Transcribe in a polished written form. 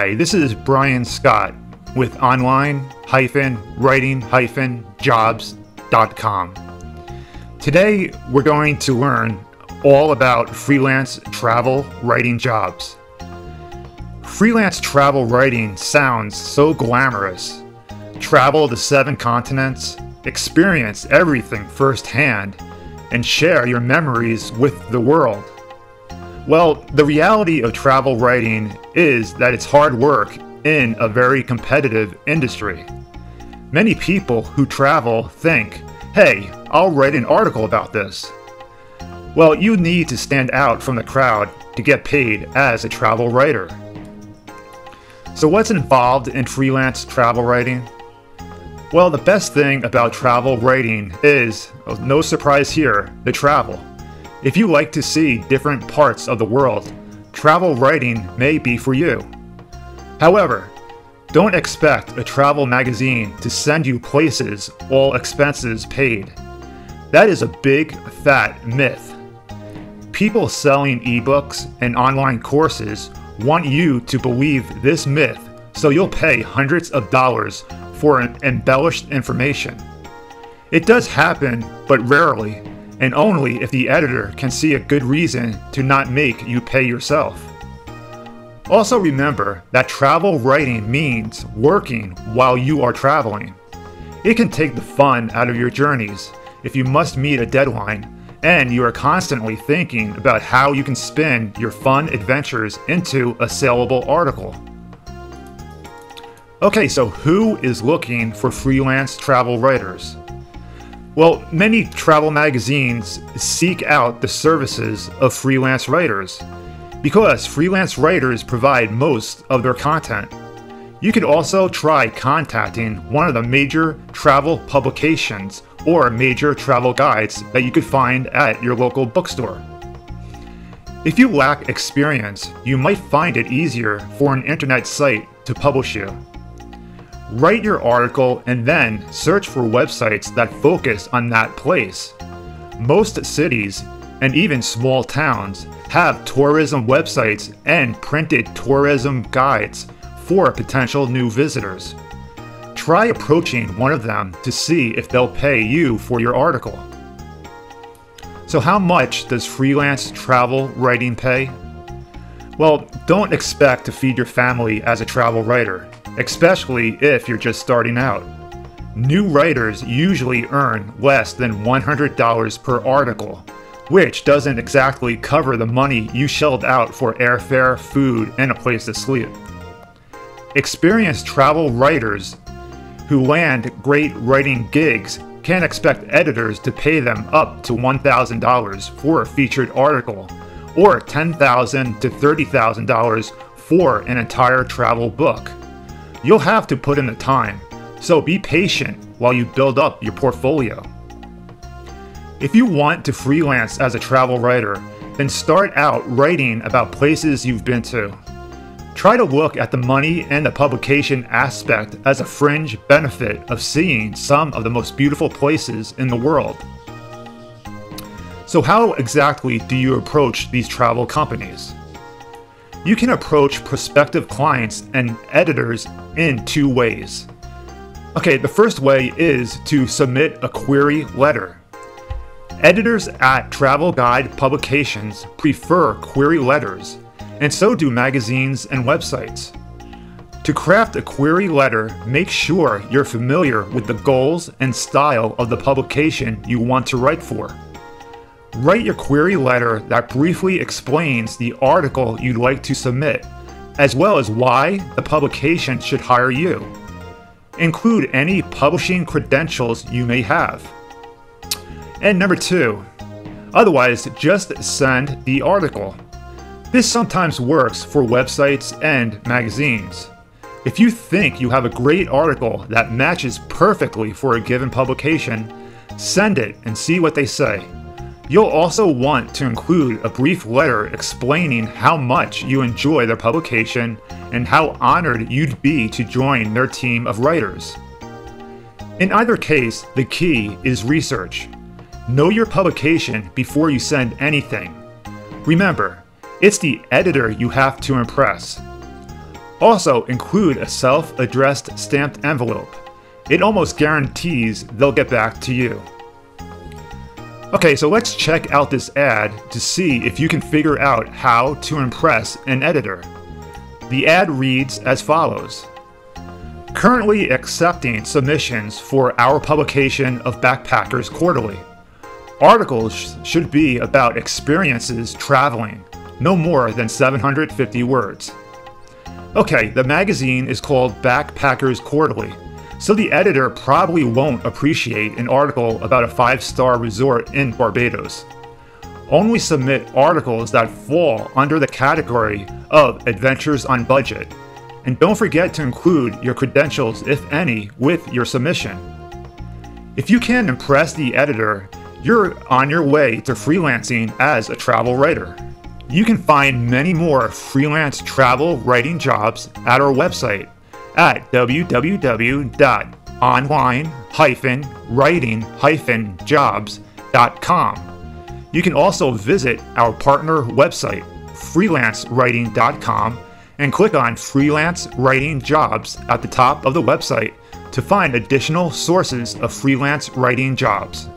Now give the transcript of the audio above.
Hi, this is Brian Scott with online-writing-jobs.com. Today, we're going to learn all about freelance travel writing jobs. Freelance travel writing sounds so glamorous. Travel to 7 continents, experience everything firsthand, and share your memories with the world. Well, the reality of travel writing is that it's hard work in a very competitive industry. Many people who travel think, hey, I'll write an article about this. Well, you need to stand out from the crowd to get paid as a travel writer. So what's involved in freelance travel writing? Well, the best thing about travel writing is, no surprise here, the travel. If you like to see different parts of the world, travel writing may be for you. However, don't expect a travel magazine to send you places, all expenses paid. That is a big, fat myth. People selling ebooks and online courses want you to believe this myth, so you'll pay hundreds of dollars for embellished information. It does happen, but rarely, and only if the editor can see a good reason to not make you pay yourself. Also remember that travel writing means working while you are traveling. It can take the fun out of your journeys if you must meet a deadline and you are constantly thinking about how you can spin your fun adventures into a saleable article. Okay, so who is looking for freelance travel writers? Well, many travel magazines seek out the services of freelance writers because freelance writers provide most of their content. You could also try contacting one of the major travel publications or major travel guides that you could find at your local bookstore. If you lack experience, you might find it easier for an internet site to publish you. Write your article and then search for websites that focus on that place. Most cities, and even small towns, have tourism websites and printed tourism guides for potential new visitors. Try approaching one of them to see if they'll pay you for your article. So how much does freelance travel writing pay? Well, don't expect to feed your family as a travel writer, especially if you're just starting out. New writers usually earn less than $100 per article, which doesn't exactly cover the money you shelled out for airfare, food, and a place to sleep. Experienced travel writers who land great writing gigs can expect editors to pay them up to $1,000 for a featured article, or $10,000 to $30,000 for an entire travel book. You'll have to put in the time, so be patient while you build up your portfolio. If you want to freelance as a travel writer, then start out writing about places you've been to. Try to look at the money and the publication aspect as a fringe benefit of seeing some of the most beautiful places in the world. So how exactly do you approach these travel companies? You can approach prospective clients and editors in 2 ways. Okay, the first way is to submit a query letter. Editors at travel guide publications prefer query letters, and so do magazines and websites. To craft a query letter, make sure you're familiar with the goals and style of the publication you want to write for. Write your query letter that briefly explains the article you'd like to submit, as well as why the publication should hire you. Include any publishing credentials you may have. And number 2, otherwise just send the article. This sometimes works for websites and magazines. If you think you have a great article that matches perfectly for a given publication, send it and see what they say. You'll also want to include a brief letter explaining how much you enjoy their publication and how honored you'd be to join their team of writers. In either case, the key is research. Know your publication before you send anything. Remember, it's the editor you have to impress. Also, include a self-addressed stamped envelope. It almost guarantees they'll get back to you. Okay, so let's check out this ad to see if you can figure out how to impress an editor. The ad reads as follows. Currently accepting submissions for our publication of Backpackers Quarterly. Articles should be about experiences traveling, no more than 750 words. Okay, the magazine is called Backpackers Quarterly, so the editor probably won't appreciate an article about a 5-star resort in Barbados. Only submit articles that fall under the category of Adventures on Budget, and don't forget to include your credentials, if any, with your submission. If you can impress the editor, you're on your way to freelancing as a travel writer. You can find many more freelance travel writing jobs at our website at www.online-writing-jobs.com. You can also visit our partner website, freelancewriting.com, and click on Freelance Writing Jobs at the top of the website to find additional sources of freelance writing jobs.